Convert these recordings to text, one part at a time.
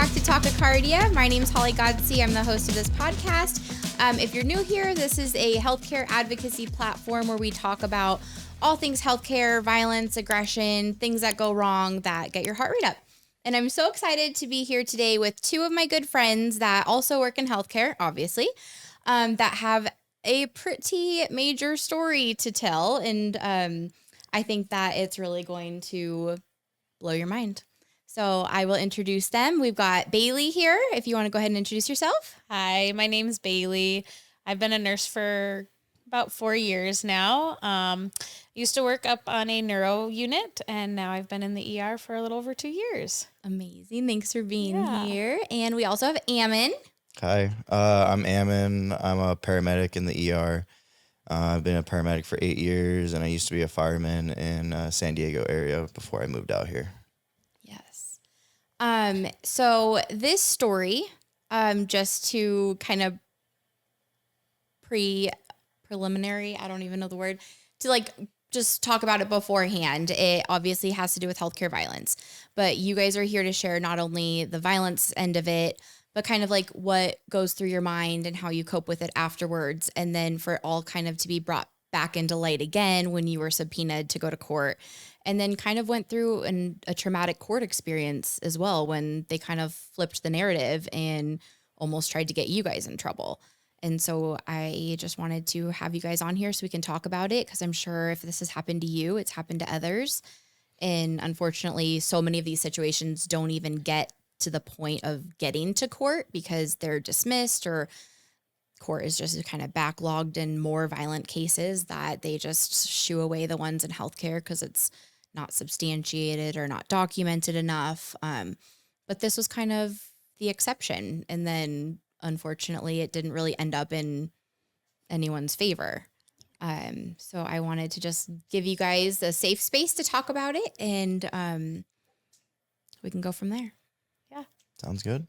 back to Talkacardia. My name's Holly Godsey. I'm the host of this podcast. If you're new here, this is a healthcare advocacy platform where we talk about all things healthcare, violence, aggression, things that go wrong that get your heart rate up. And I'm so excited to be here today with two of my good friends that also work in healthcare, obviously, that have a pretty major story to tell. And I think that it's really going to blow your mind. So I will introduce them. We've got Bailey here. If you want to go ahead and introduce yourself. Hi, my name's Bailey. I've been a nurse for about 4 years now. Used to work up on a neuro unit, and now I've been in the ER for a little over 2 years. Amazing. Thanks for being here. And we also have Ammon. Hi, I'm Ammon. I'm a paramedic in the ER. I've been a paramedic for 8 years, and I used to be a fireman in San Diego area before I moved out here. Yes. So this story, just to kind of preliminary, I don't even know the word, to just talk about it beforehand. It obviously has to do with healthcare violence, but you guys are here to share not only the violence end of it, but kind of like what goes through your mind and how you cope with it afterwards. And then for it all kind of to be brought back into light again when you were subpoenaed to go to court, and then kind of went through a traumatic court experience as well when they kind of flipped the narrative and almost tried to get you guys in trouble. And so I just wanted to have you guys on here so we can talk about it, because I'm sure if this has happened to you, it's happened to others. And unfortunately, so many of these situations don't even get to the point of getting to court because they're dismissed, or court is just kind of backlogged in more violent cases that they just shoo away the ones in healthcare because it's not substantiated or not documented enough. But this was kind of the exception. And then unfortunately, it didn't really end up in anyone's favor. So I wanted to just give you guys a safe space to talk about it, and we can go from there. Sounds good.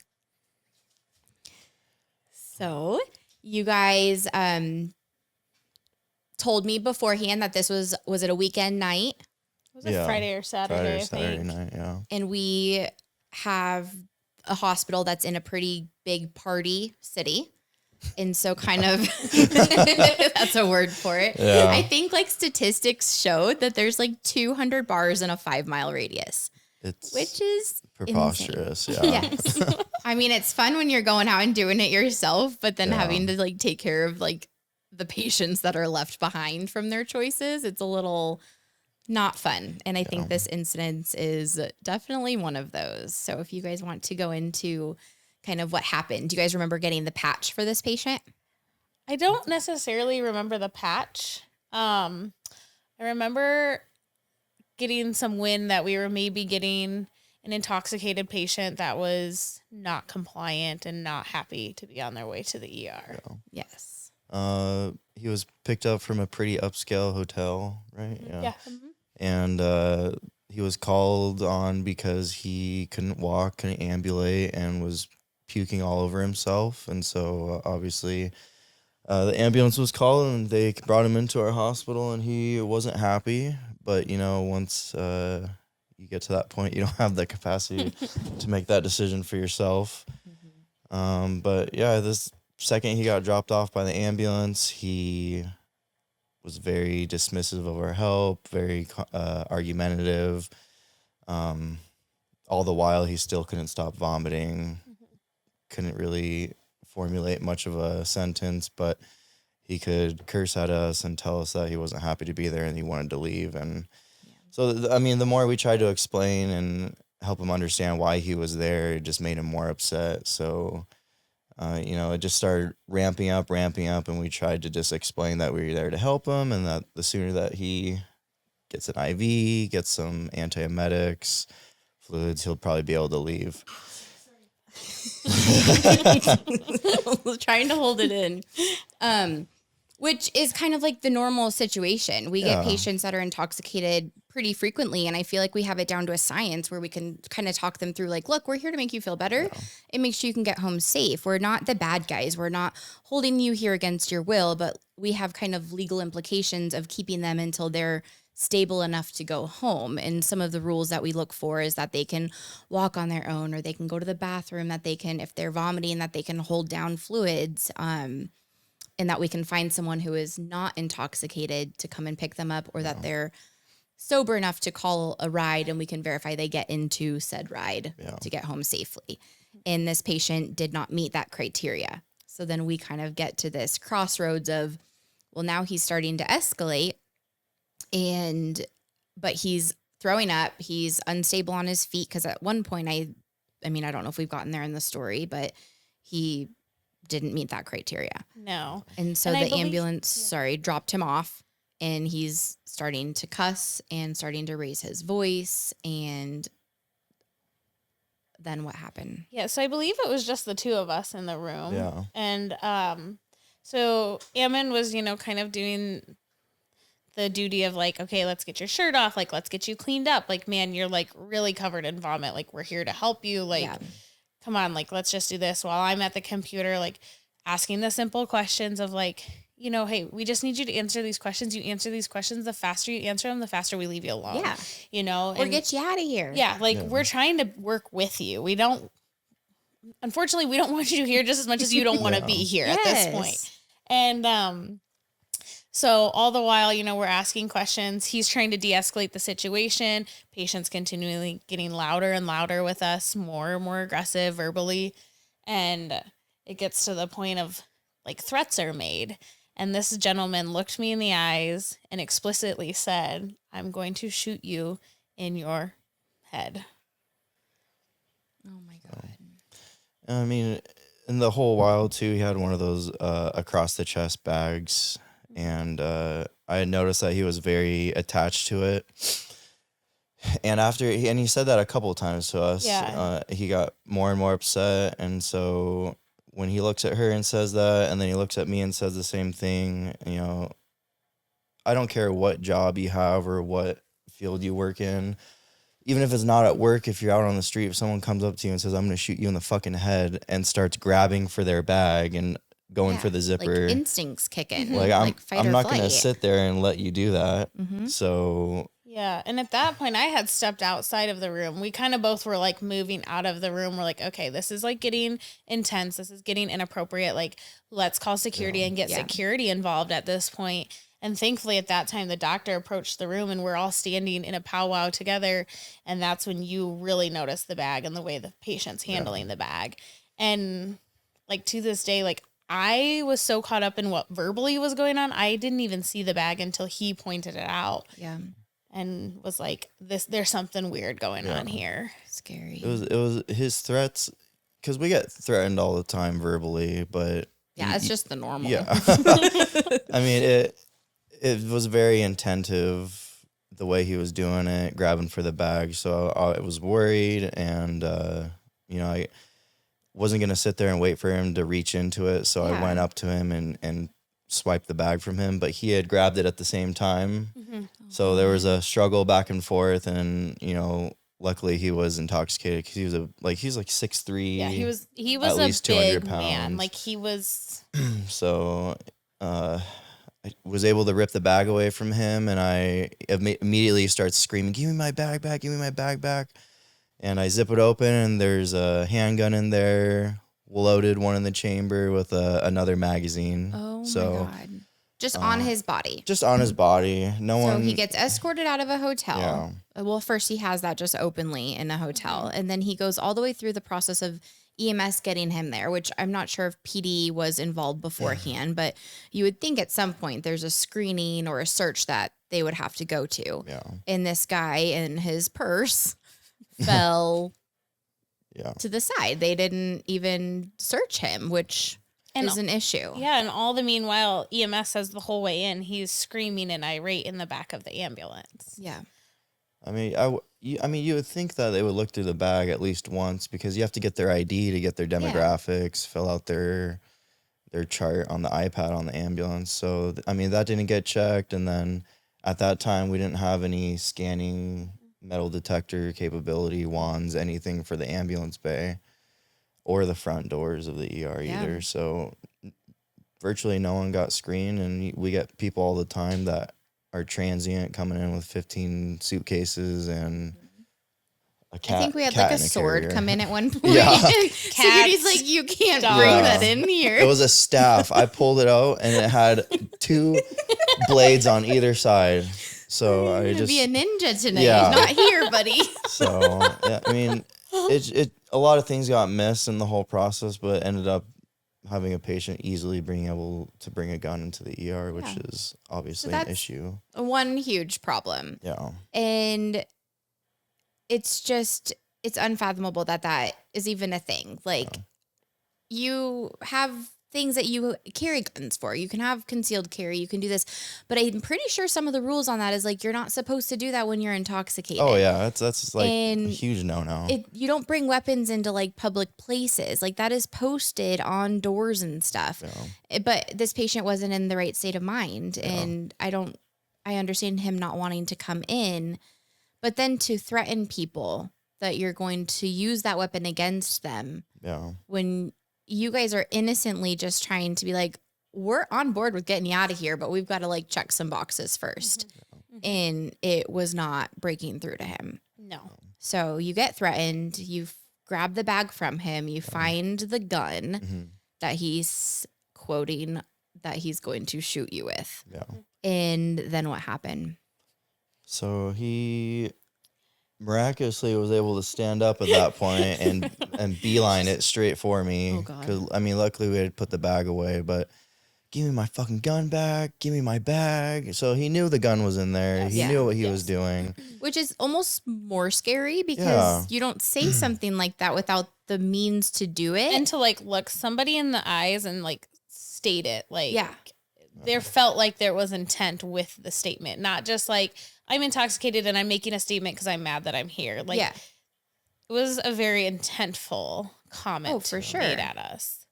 So you guys told me beforehand that this was it a weekend night? Was it Friday or Saturday? Saturday night, yeah. And we have a hospital that's in a pretty big party city. And so kind of, that's a word for it. Yeah. I think statistics showed that there's 200 bars in a 5-mile radius. Which is preposterous. Insane. Yeah. Yes. I mean, it's fun when you're going out and doing it yourself, but then having to take care of the patients that are left behind from their choices, it's a little not fun. And I think this incident is definitely one of those. So if you guys want to go into kind of what happened, do you guys remember getting the patch for this patient? I don't necessarily remember the patch. I remember getting some wind that we were maybe getting an intoxicated patient that was not compliant and not happy to be on their way to the ER. Yeah. Yes. He was picked up from a pretty upscale hotel, right? Yeah. Mm-hmm. And he was called on because he couldn't walk, couldn't ambulate, and was puking all over himself. And so obviously the ambulance was called and they brought him into our hospital, and he wasn't happy. But, once you get to that point, you don't have the capacity to make that decision for yourself. Mm-hmm. But, yeah, this second he got dropped off by the ambulance, he was very dismissive of our help, very argumentative. All the while, he still couldn't stop vomiting, couldn't really formulate much of a sentence, but he could curse at us and tell us that he wasn't happy to be there and he wanted to leave. And so, the more we tried to explain and help him understand why he was there, it just made him more upset. So, it just started ramping up, and we tried to just explain that we were there to help him, and that the sooner that he gets an IV, gets some antiemetics, fluids, he'll probably be able to leave. Trying to hold it in. Which is kind of the normal situation. We get patients that are intoxicated pretty frequently, and I feel like we have it down to a science where we can kind of talk them through look, we're here to make you feel better and make sure you can get home safe. We're not the bad guys. We're not holding you here against your will, but we have kind of legal implications of keeping them until they're stable enough to go home. And some of the rules that we look for is that they can walk on their own, or they can go to the bathroom, that they can, if they're vomiting, that they can hold down fluids, and that we can find someone who is not intoxicated to come and pick them up, or that they're sober enough to call a ride and we can verify they get into said ride to get home safely. And this patient did not meet that criteria. So then we kind of get to this crossroads of, well, now he's starting to escalate, but he's throwing up. He's unstable on his feet, because at one point, I mean, I don't know if we've gotten there in the story, but he didn't meet that criteria. No. And so the ambulance, dropped him off, and he's starting to cuss and starting to raise his voice. And then what happened? Yeah, so I believe it was just the two of us in the room. Yeah. And so Ammon was, kind of doing the duty of like, okay, let's get your shirt off. Like, let's get you cleaned up. Like, man, you're like really covered in vomit. Like, we're here to help you. Like, come on, like, let's just do this, while I'm at the computer, like asking the simple questions of like, hey, we just need you to answer these questions. You answer these questions. The faster you answer them, the faster we leave you alone. Yeah. Or get you out of here. Yeah. Like, we're trying to work with you. Unfortunately, we don't want you here just as much as you don't want to be here at this point. And, so all the while, we're asking questions. He's trying to de-escalate the situation. Patient's continually getting louder and louder with us, more and more aggressive verbally. And it gets to the point of like threats are made. And this gentleman looked me in the eyes and explicitly said, "I'm going to shoot you in your head." Oh my God. I mean, in the whole while too, he had one of those across the chest bags. And I had noticed that he was very attached to it. And he said that a couple of times to us. Yeah. He got more and more upset. And so when he looks at her and says that, and then he looks at me and says the same thing, I don't care what job you have or what field you work in. Even if it's not at work, if you're out on the street, if someone comes up to you and says, "I'm going to shoot you in the fucking head," and starts grabbing for their bag and going for the zipper, like instincts kick in. Like, fight I'm or not flight. going to sit there and let you do that. So yeah. And at that point, I had stepped outside of the room. We kind of both were like moving out of the room. We're like, okay, this is like getting intense. This is getting inappropriate. Like, let's call security and get security involved at this point. And thankfully at that time, the doctor approached the room and we're all standing in a powwow together. And that's when you really notice the bag and the way the patient's handling the bag. And like to this day, like I was so caught up in what verbally was going on, I didn't even see the bag until he pointed it out. Yeah. And was like, there's something weird going on here. Scary. it was his threats, because we get threatened all the time verbally, but it's just the normal. yeah. I mean, it was very intensive the way he was doing it, grabbing for the bag. So I was worried, and I wasn't going to sit there and wait for him to reach into it. So I went up to him and swiped the bag from him, but he had grabbed it at the same time. So there was a struggle back and forth, and, luckily he was intoxicated, because he's like 6'3". Yeah, he was at least a big 200 pounds. man. Like he was. So I was able to rip the bag away from him, and I immediately start screaming, "Give me my bag back, give me my bag back." And I zip it open, and there's a handgun in there, loaded, one in the chamber with another magazine. Oh my So God. Just on his body. just on his body. So he gets escorted out of a hotel. Yeah. Well, first he has that just openly in a hotel. And then he goes all the way through the process of EMS getting him there, which I'm not sure if PD was involved beforehand, but you would think at some point there's a screening or a search that they would have to go to. Yeah. And this guy in his purse fell to the side. They didn't even search him, which is an issue. Yeah, and all the meanwhile, EMS says the whole way in, he's screaming and irate in the back of the ambulance. Yeah. I mean, you would think that they would look through the bag at least once, because you have to get their ID to get their demographics, fill out their chart on the iPad on the ambulance. So, I mean, that didn't get checked. And then at that time, we didn't have any scanning metal detector capability, wands, anything for the ambulance bay or the front doors of the ER either. So virtually no one got screened, and we get people all the time that our transient coming in with 15 suitcases and a cat. I think we had cat like a in sword carrier. come in at one point. Yeah. Security's like, you can't dogs. bring Yeah. that in here. It was a staff. I pulled it out and it had 2 blades on either side. So I You're gonna just be a ninja tonight. Yeah. Not here, buddy. so yeah. I mean, it a lot of things got missed in the whole process, but ended up having a patient easily being able to bring a gun into the ER, which Yeah. is obviously So an that's- issue. One huge problem. Yeah. And it's unfathomable that is even a thing. Like, you have things that you carry guns for. You can have concealed carry. You can do this. But I'm pretty sure some of the rules on that is like, you're not supposed to do that when you're inintoxicated. Oh yeah, that's like And a huge no-no. You don't bring weapons into like public places. Like, that is posted on doors and stuff. Yeah. But this patient wasn't in the right state of mind. And I understand him not wanting to come in, but then to threaten people that you're going to use that weapon against them Yeah. when you guys are innocently just trying to be like, we're on board with getting you out of here, but we've got to like check some boxes first. And it was not breaking through to him. No. So you get threatened, you grab the bag from him, you find the gun Mm-hmm. that he's quoting that he's going to shoot you with. Yeah. And then what happened? So he miraculously was able to stand up at that point and beeline it straight for me. Oh, God. 'Cause, I mean, luckily we had put the bag away, but give me my fucking gun back. Give me my bag. So he knew the gun was in there. He Yeah. knew what he was doing. Which is almost more scary because Yeah. you don't say something like that without the means to do it. And to like look somebody in the eyes and like state it. Like, yeah. there felt like there was intent with the statement, not just like, I'm intoxicated and I'm making a statement because I'm mad that I'm here. Like, Yeah. it was a very intentful comment Oh, for sure. made at us.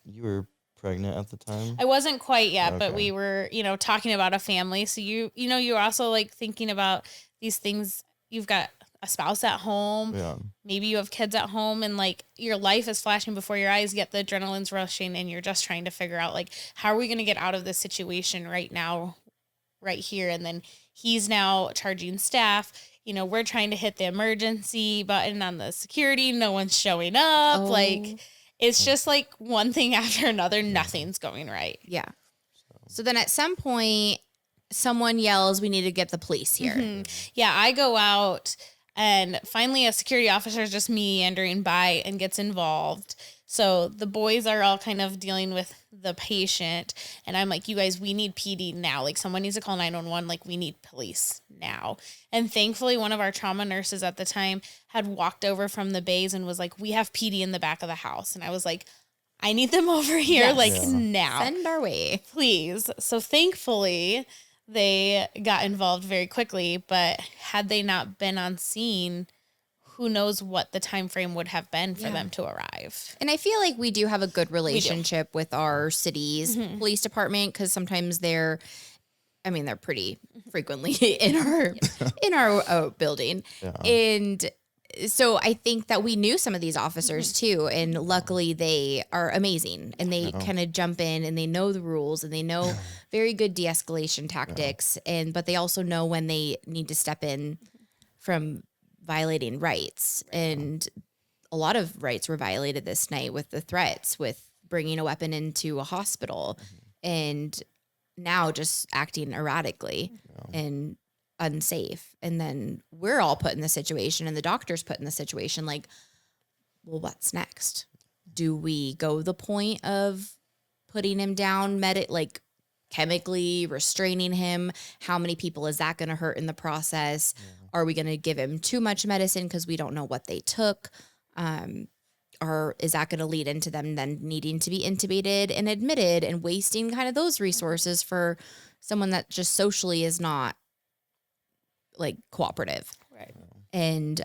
You were pregnant at the time? I wasn't quite yet, but Okay. we were, talking about a family. So you're also like thinking about these things. You've got a spouse at home. Yeah. Maybe you have kids at home and like your life is flashing before your eyes, yet the adrenaline's rushing and you're just trying to figure out like, how are we going to get out of this situation right now, right here? And then he's now charging staff. We're trying to hit the emergency button on the security. No one's showing up. Oh. Like, it's just like one thing after another. Nothing's going right. Yeah. So then at some point, someone yells, we need to get the police here. Mhm. Yeah, I go out and finally a security officer is just meandering by and gets involved. So the boys are all kind of dealing with the patient. And I'm like, you guys, we need PD now. Like, someone needs to call 911. Like, we need police now. And thankfully, one of our trauma nurses at the time had walked over from the bays and was like, we have PD in the back of the house. And I was like, I need them over here, Yes. like Yeah. now, Send our way. please. So thankfully, they got involved very quickly. But had they not been on scene, who knows what the time frame would have been for Yeah. them to arrive. And I feel like we do have a good relationship with our city's police department because sometimes they're pretty frequently in our building. Yeah. And so I think that we knew some of these officers too. And luckily they are amazing and they kind of jump in and they know the rules and they know very good de-escalation tactics. But they also know when they need to step in from violating rights. And a lot of rights were violated this night with the threats, with bringing a weapon into a hospital and now just acting erratically and unsafe. And then we're all put in the situation and the doctor's put in the situation like, well, what's next? Do we go the point of putting him down, like chemically restraining him? How many people is that going to hurt in the process? Are we going to give him too much medicine because we don't know what they took? Or is that going to lead into them then needing to be intubated and admitted and wasting kind of those resources for someone that just socially is not like cooperative? Right. And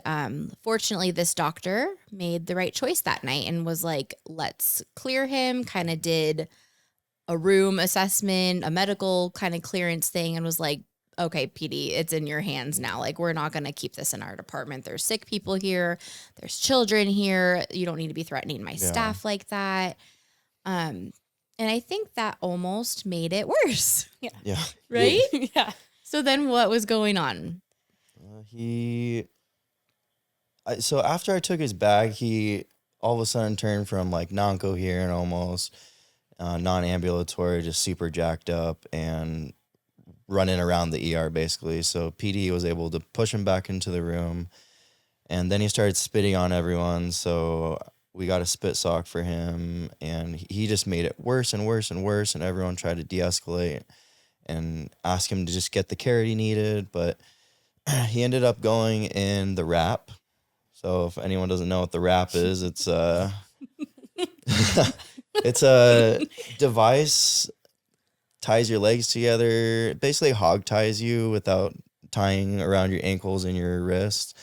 fortunately, this doctor made the right choice that night and was like, let's clear him, kind of did a room assessment, a medical kind of clearance thing, and was like, okay, PD, it's in your hands now. Like, we're not going to keep this in our department. There's sick people here. There's children here. You don't need to be threatening my staff like that. And I think that almost made it worse, Yeah. right? Yeah. So then what was going on? So after I took his bag, he all of a sudden turned from like non-coherent almost, non-ambulatory, just super jacked up and running around the ER basically. So PD was able to push him back into the room, and then he started spitting on everyone. So we got a spit sock for him, and he just made it worse and worse and worse, and everyone tried to de-escalate and ask him to just get the care he needed, but he ended up going in the wrap. So if anyone doesn't know what the wrap is, it's it's a device, ties your legs together, basically hog ties you without tying around your ankles and your wrists.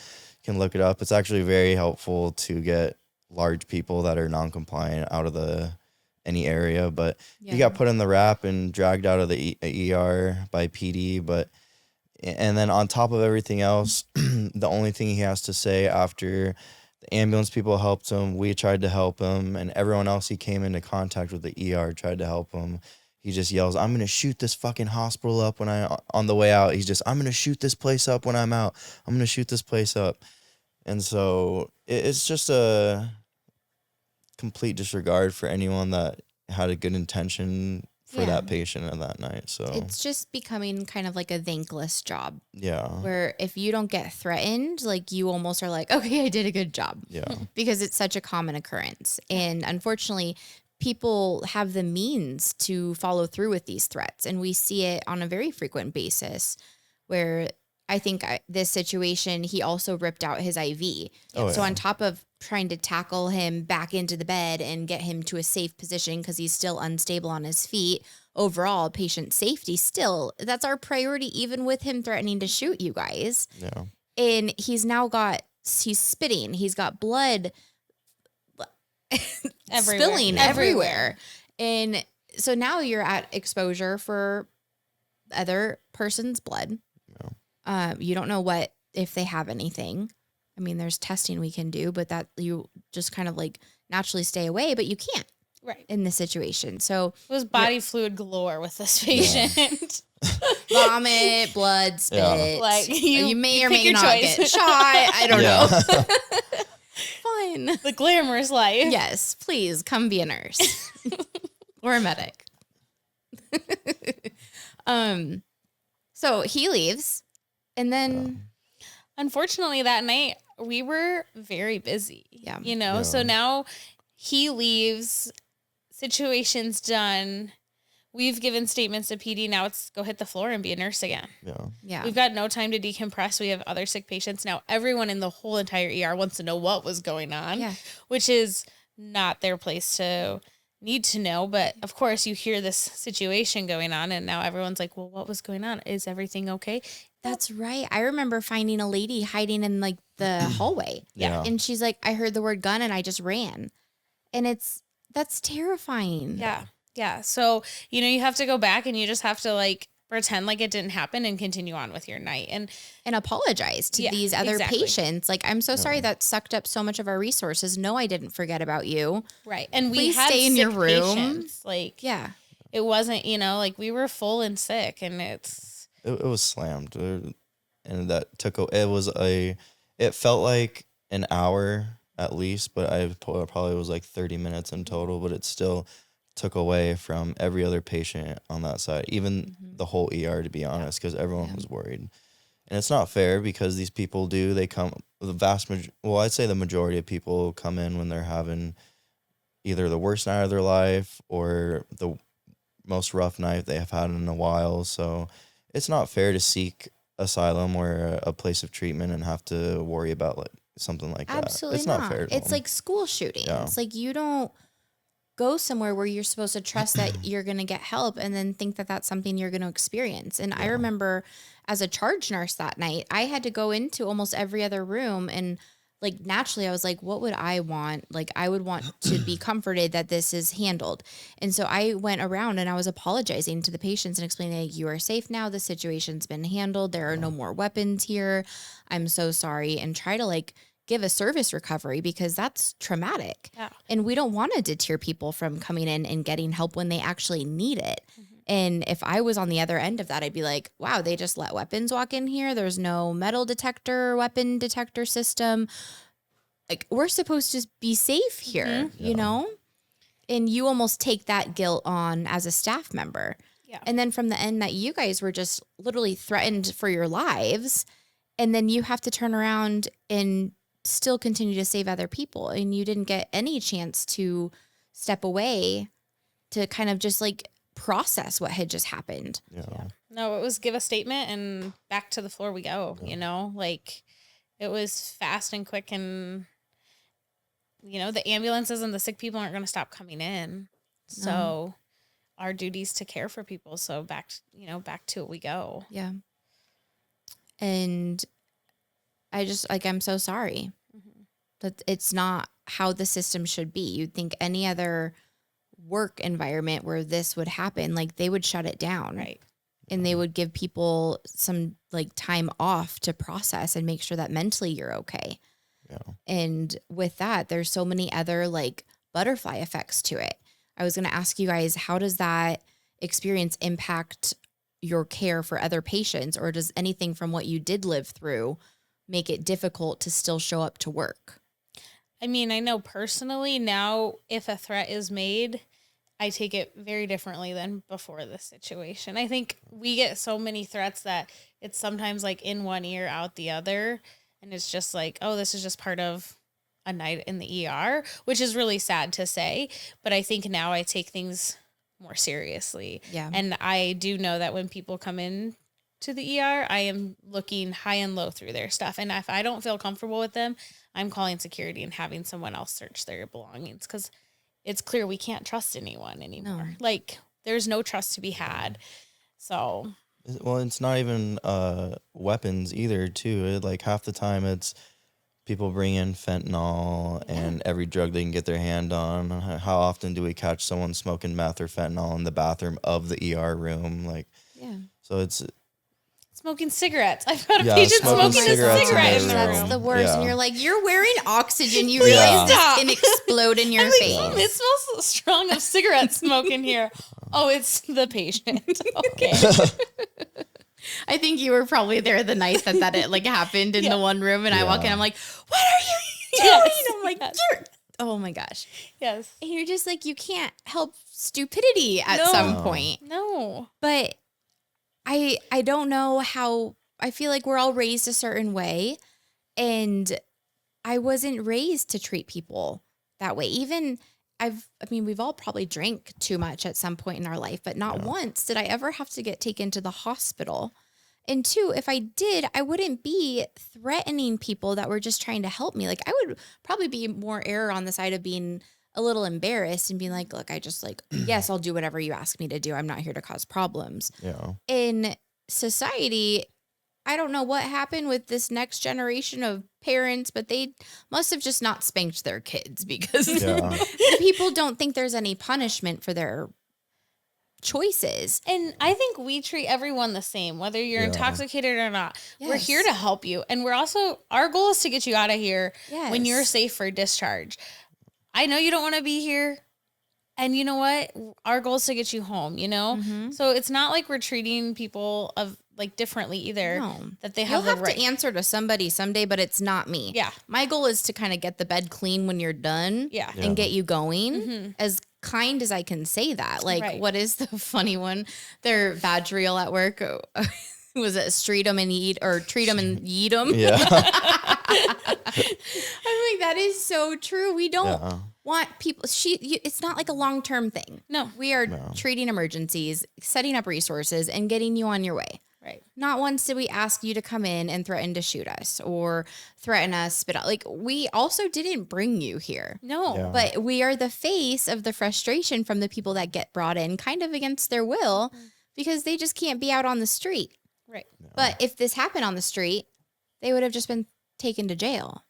You can look it up. It's actually very helpful to get large people that are non-compliant out of any area. But he got put in the wrap and dragged out of the ER by PD. And then on top of everything else, the only thing he has to say after the ambulance people helped him, we tried to help him, and everyone else he came into contact with the ER tried to help him. He just yells, "I'm going to shoot this fucking hospital up on the way out." "I'm going to shoot this place up when I'm out. I'm going to shoot this place up." And so it's just a complete disregard for anyone that had a good intention for that patient on that night. So it's just becoming kind of like a thankless job. Yeah. Where if you don't get threatened, like you almost are like, okay, I did a good job. Yeah. Because it's such a common occurrence. And unfortunately, people have the means to follow through with these threats. And we see it on a very frequent basis where I think this situation, he also ripped out his IV. So on top of trying to tackle him back into the bed and get him to a safe position because he's still unstable on his feet, overall patient safety still, that's our priority, even with him threatening to shoot you guys. Yeah. And he's spitting. He's got blood spilling everywhere. And so now you're at exposure for other person's blood. You don't know if they have anything. I mean, there's testing we can do, but that you just kind of like naturally stay away, but you can't in this situation. So it was body fluid galore with this patient. Vomit, blood, spit. Yeah. Like you may or may not get shot. I don't know. Fine. The glamorous life. Yes, please come be a nurse or a medic. So he leaves. And then, unfortunately, that night we were very busy. Yeah. So now he leaves, situation's done. We've given statements to PD. Now it's go hit the floor and be a nurse again. Yeah. We've got no time to decompress. We have other sick patients. Now everyone in the whole entire ER wants to know what was going on, which is not their place to need to know. But of course you hear this situation going on and now everyone's like, well, what was going on? Is everything okay? That's right. I remember finding a lady hiding in like the hallway. Yeah. And she's like, I heard the word gun and I just ran. And that's terrifying. Yeah. Yeah. So, you have to go back and you just have to like pretend like it didn't happen and continue on with your night and apologize to these other patients. Like, I'm so sorry that sucked up so much of our resources. No, I didn't forget about you. Right. And Please we had stay in your room. Patients. Like, it wasn't, like we were full and sick and it was slammed, and that took. It felt like an hour at least, but I probably was like 30 minutes in total. But it still took away from every other patient on that side, even the whole ER, to be honest, because everyone was worried. And it's not fair because these people I'd say the majority of people come in when they're having either the worst night of their life or the most rough night they have had in a while. So it's not fair to seek asylum or a place of treatment and have to worry about like something like that. Absolutely It's not fair. It's like school shootings. Yeah. Like you don't go somewhere where you're supposed to trust that you're going to get help and then think that that's something you're going to experience. And I remember as a charge nurse that night, I had to go into almost every other room and like naturally I was like, what would I want? Like I would want to be comforted that this is handled. And so I went around and I was apologizing to the patients and explaining, like, you are safe now. The situation's been handled. There are no more weapons here. I'm so sorry. And try to like give a service recovery because that's traumatic. Yeah. And we don't want to deter people from coming in and getting help when they actually need it. And if I was on the other end of that, I'd be like, wow, they just let weapons walk in here. There's no metal detector, weapon detector system. Like, we're supposed to be safe here, you know? And you almost take that guilt on as a staff member. Yeah. And then from the end that you guys were just literally threatened for your lives, and then you have to turn around and still continue to save other people, and you didn't get any chance to step away to kind of just like process what had just happened. Yeah. No, it was give a statement and back to the floor we go, you know, like it was fast and quick, and you know, the ambulances and the sick people aren't going to stop coming in. So our duties to care for people. So back to it we go. Yeah. And I just like, I'm so sorry that it's not how the system should be. You'd think any other work environment where this would happen, like they would shut it down. Right. And they would give people some like time off to process and make sure that mentally you're okay. Yeah. And with that, there's so many other like butterfly effects to it. I was going to ask you guys, how does that experience impact your care for other patients? Or does anything from what you did live through make it difficult to still show up to work? I mean, I know personally now, if a threat is made, I take it very differently than before this situation. I think we get so many threats that it's sometimes like in one ear, out the other. And it's just like, oh, this is just part of a night in the ER, which is really sad to say. But I think now I take things more seriously. Yeah. And I do know that when people come in to the ER, I am looking high and low through their stuff. And if I don't feel comfortable with them, I'm calling security and having someone else search their belongings, because it's clear we can't trust anyone anymore. No. Like, there's no trust to be had. So, Well, it's not even weapons either, too. Like half the time it's people bring in fentanyl and every drug they can get their hand on. How often do we catch someone smoking meth or fentanyl in the bathroom of the ER room? Like, Yeah. so it's smoking cigarettes. I've got a Yeah, patient smoking smoking a cigarettes in cigarette their in the room. That's room. the worst. Yeah. And you're like, you're wearing oxygen. You Yeah. realize Stop. this can explode in your I'm like, face. It smells so strong of cigarette smoke in here. Oh, it's the patient. Okay. I think you were probably there the night that it like happened in the one room, and I walk in, I'm like, what are you doing? Yes, I'm like, yes. oh my gosh. Yes. And you're just like, you can't help stupidity at No. some point. No. But I don't know how, I feel like we're all raised a certain way, and I wasn't raised to treat people that way. Even we've all probably drank too much at some point in our life, but not once did I ever have to get taken to the hospital. And two, if I did, I wouldn't be threatening people that were just trying to help me. Like, I would probably be more error on the side of being a little embarrassed and being like, look, I just like, yes, I'll do whatever you ask me to do. I'm not here to cause problems. yeah. In society, I don't know what happened with this next generation of parents, but they must have just not spanked their kids, because Yeah. people don't think there's any punishment for their choices. And I think we treat everyone the same, whether you're Yeah. intoxicated or not. We're Yes. here to help you. And we're also, our goal is to get you out of here when you're Yes. safe for discharge. I know you don't want to be here. And you know what? Our goal is to get you home, you know? Mhm. So it's not like we're treating people of like differently either. No. That they You'll have the have right. to answer to somebody someday, but it's not me. Yeah. My goal is to kind of get the bed clean when you're done Yeah. and get you going. Mhm. As kind as I can say that. Like, Right. what is the funny one? Their Vadriel at work. Was it treat 'em and eat, or treat 'em and yeet 'em? Yeah. I'm like, that is so true. We don't Yeah. want people. It's not like a long-term thing. No. We are No. treating emergencies, setting up resources, and getting you on your way. Right. Not once did we ask you to come in and threaten to shoot us or threaten us, spit out. Like, we also didn't bring you here. No. Yeah. But we are the face of the frustration from the people that get brought in kind of against their will, because they just can't be out on the street. Right. But if this happened on the street, they would have just been taken to jail.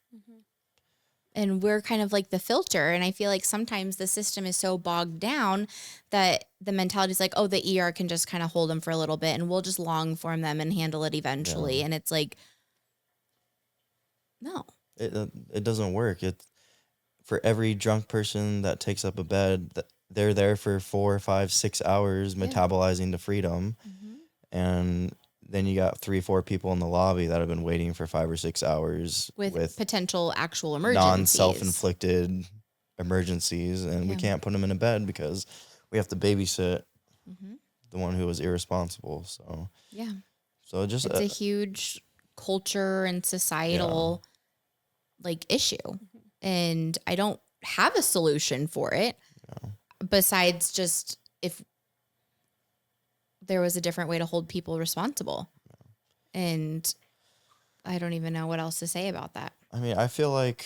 And we're kind of like the filter. And I feel like sometimes the system is so bogged down that the mentality is like, oh, the ER can just kind of hold them for a little bit and we'll just long form them and handle it eventually. And it's like, no. It doesn't work. It for every drunk person that takes up a bed, they're there for 4, 5, 6 hours metabolizing to freedom. And then you got 3, 4 people in the lobby that have been waiting for 5 or 6 hours with potential actual emergencies. Non-self-inflicted emergencies. And we can't put them in a bed because we have to babysit the one who was irresponsible. So, So just it's a huge culture and societal like issue. And I don't have a solution for it besides just if there was a different way to hold people responsible. And I don't even know what else to say about that. I mean, I feel like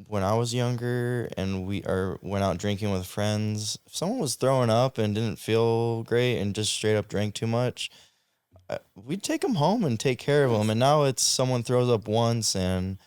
when I was younger and went out drinking with friends, if someone was throwing up and didn't feel great and just straight up drank too much, we'd take them home and take care of them. And now it's someone throws up once and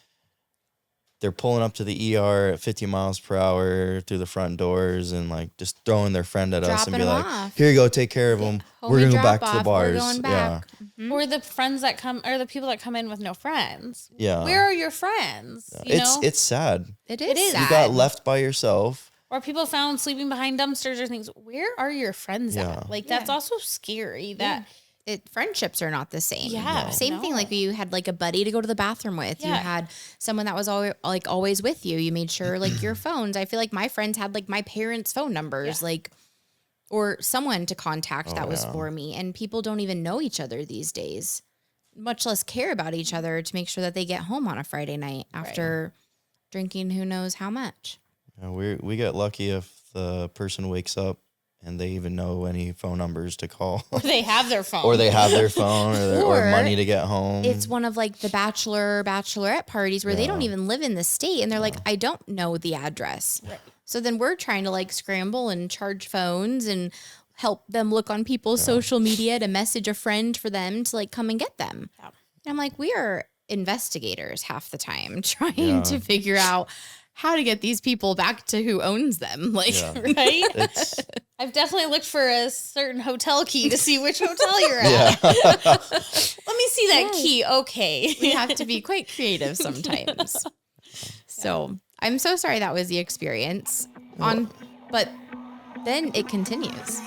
they're pulling up to the ER at 50 miles per hour through the front doors and like just throwing their friend at us and be like, off. Here you go, take care of them. We're going to go back to the bars. We're going back. Or the friends that come, or the people that come in with no friends. Yeah. Where are your friends? Yeah. You know? It's sad. It is sad. You got left by yourself. Or people found sleeping behind dumpsters or things. Where are your friends at? Like, that's also scary that... friendships are not the same. Yeah. Same thing. Like you had like a buddy to go to the bathroom with. You had someone that was always with you. You made sure like your phones. I feel like my friends had like my parents' phone numbers, like, or someone to contact that was for me. And people don't even know each other these days, much less care about each other to make sure that they get home on a Friday night after drinking who knows how much. Yeah, we get lucky if the person wakes up and they even know any phone numbers to call. Or they have their phone. or money to get home. It's one of like the bachelorette parties where they don't even live in the state. And they're like, I don't know the address. Right. So then we're trying to like scramble and charge phones and help them look on people's social media to message a friend for them to like come and get them. Yeah. And I'm like, we are investigators half the time trying to figure out how to get these people back to who owns them. Like, right? I've definitely looked for a certain hotel key to see which hotel you're at. Let me see that key. Okay. We have to be quite creative sometimes. So I'm so sorry that was the experience but then it continues.